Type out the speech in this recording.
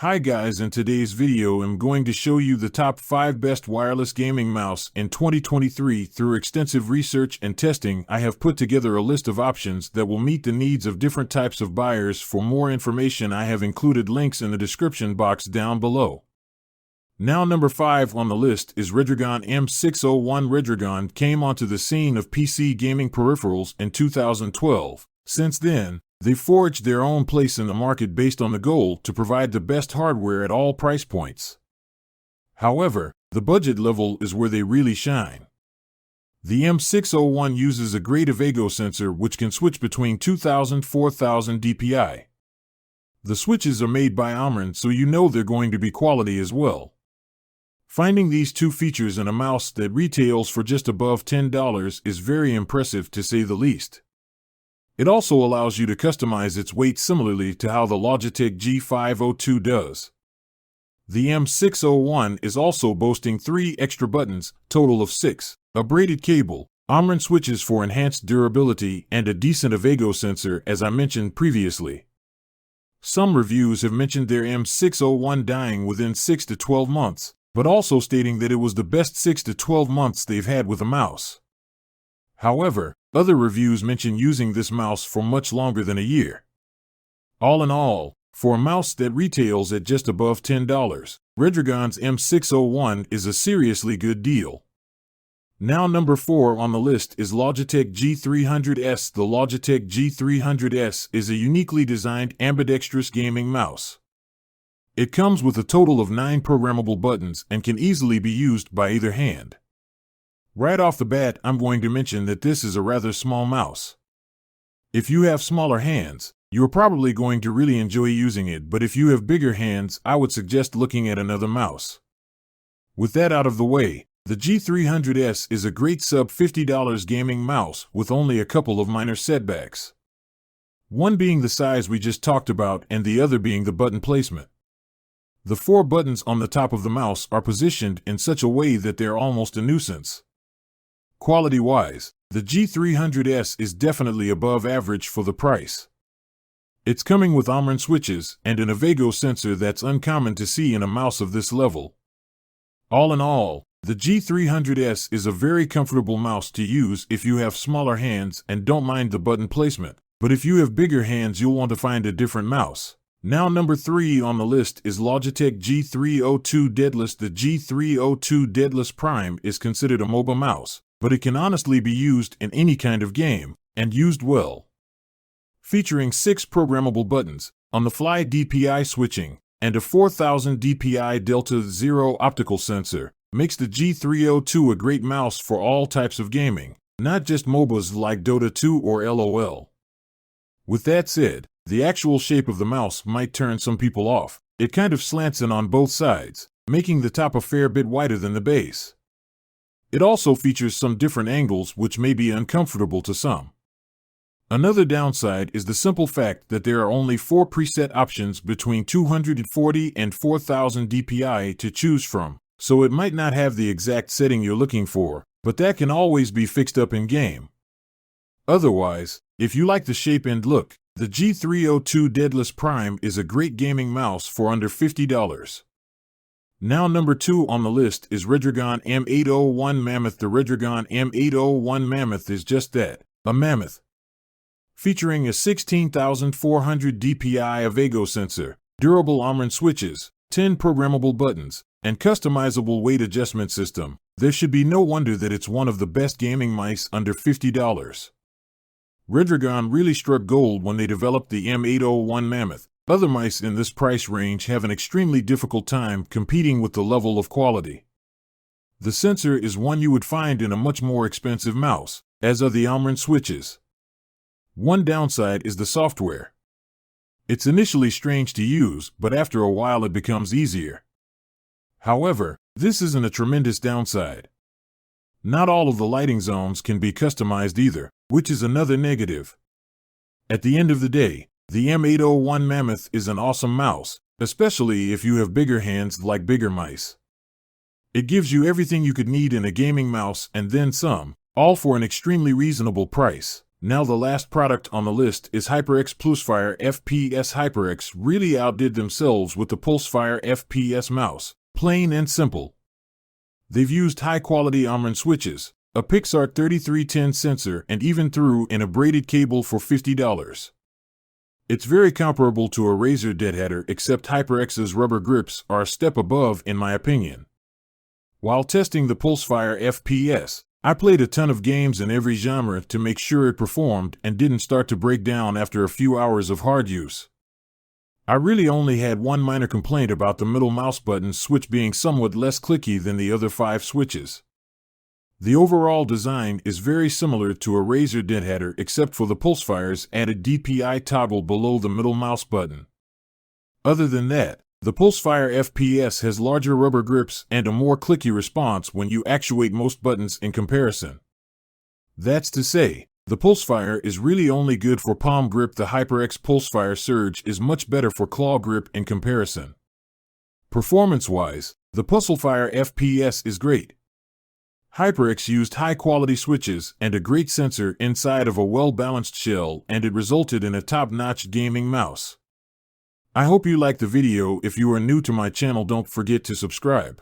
Hi guys, in today's video I'm going to show you the top 5 best wireless gaming mouse in 2023. Through extensive research and testing, I have put together a list of options that will meet the needs of different types of buyers. For more information, I have included links in the description box down below. Now, number 5 on the list is Redragon M601. Redragon came onto the scene of PC gaming peripherals in 2012. Since then, they forged their own place in the market based on the goal to provide the best hardware at all price points. However, the budget level is where they really shine. The M601 uses a great Avago sensor which can switch between 2000–4000 dpi. The switches are made by Omron, so you know they're going to be quality as well. Finding these two features in a mouse that retails for just above $10 is very impressive, to say the least. It also allows you to customize its weight similarly to how the Logitech G300s does. The M601 is also boasting 3 extra buttons, total of 6, a braided cable, Omron switches for enhanced durability, and a decent Avago sensor, as I mentioned previously. Some reviews have mentioned their M601 dying within 6 to 12 months, but also stating that it was the best 6 to 12 months they've had with a mouse. However, other reviews mention using this mouse for much longer than a year. All in all, for a mouse that retails at just above $10, Redragon's M601 is a seriously good deal. Now, number 4 on the list is Logitech G300s. The Logitech G300s is a uniquely designed ambidextrous gaming mouse. It comes with a total of 9 programmable buttons and can easily be used by either hand. Right off the bat, I'm going to mention that this is a rather small mouse. If you have smaller hands, you're probably going to really enjoy using it, but if you have bigger hands, I would suggest looking at another mouse. With that out of the way, the G300s is a great sub-$50 gaming mouse with only a couple of minor setbacks. One being the size we just talked about, and the other being the button placement. The 4 buttons on the top of the mouse are positioned in such a way that they're almost a nuisance. Quality-wise, the G300s is definitely above average for the price. It's coming with Omron switches and an Avago sensor that's uncommon to see in a mouse of this level. All in all, the G300s is a very comfortable mouse to use if you have smaller hands and don't mind the button placement, but if you have bigger hands, you'll want to find a different mouse. Now, number 3 on the list is Logitech G302 Daedalus. The G302 Daedalus Prime is considered a mobile mouse, but it can honestly be used in any kind of game, and used well. Featuring 6 programmable buttons, on-the-fly DPI switching, and a 4000 DPI Delta Zero optical sensor, makes the G302 a great mouse for all types of gaming, not just MOBAs like Dota 2 or LOL. With that said, the actual shape of the mouse might turn some people off. It kind of slants in on both sides, making the top a fair bit wider than the base. It also features some different angles which may be uncomfortable to some. Another downside is the simple fact that there are only 4 preset options between 240 and 4000 dpi to choose from, so it might not have the exact setting you're looking for, but that can always be fixed up in-game. Otherwise, if you like the shape and look, the G302 Daedalus Prime is a great gaming mouse for under $50. Now, number 2 on the list is Redragon M801 Mammoth. The Redragon M801 Mammoth is just that, a mammoth. Featuring a 16400 dpi Avago sensor, durable Omron switches, 10 programmable buttons, and customizable weight adjustment system, there should be no wonder that it's one of the best gaming mice under $50. Redragon really struck gold when they developed the M801 Mammoth. Other mice in this price range have an extremely difficult time competing with the level of quality. The sensor is one you would find in a much more expensive mouse, as are the Omron switches. One downside is the software. It's initially strange to use, but after a while it becomes easier. However, this isn't a tremendous downside. Not all of the lighting zones can be customized either, which is another negative. At the end of the day, the M801 Mammoth is an awesome mouse, especially if you have bigger hands like bigger mice. It gives you everything you could need in a gaming mouse and then some, all for an extremely reasonable price. Now the last product on the list is HyperX Plusefire FPS. HyperX really outdid themselves with the Pulsefire FPS mouse, plain and simple. They've used high-quality Omron switches, a Pixart 3310 sensor, and even threw in a braided cable for $50. It's very comparable to a Razer deadheader, except HyperX's rubber grips are a step above in my opinion. While testing the Pulsefire FPS, I played a ton of games in every genre to make sure it performed and didn't start to break down after a few hours of hard use. I really only had one minor complaint about the middle mouse button switch being somewhat less clicky than the other 5 switches. The overall design is very similar to a Razer deadheader except for the Pulsefire's added DPI toggle below the middle mouse button. Other than that, the Pulsefire FPS has larger rubber grips and a more clicky response when you actuate most buttons in comparison. That's to say, the Pulsefire is really only good for palm grip. The HyperX Pulsefire Surge is much better for claw grip in comparison. Performance-wise, the Pulsefire FPS is great. HyperX used high-quality switches and a great sensor inside of a well-balanced shell, and it resulted in a top-notch gaming mouse. I hope you liked the video. If you are new to my channel, don't forget to subscribe.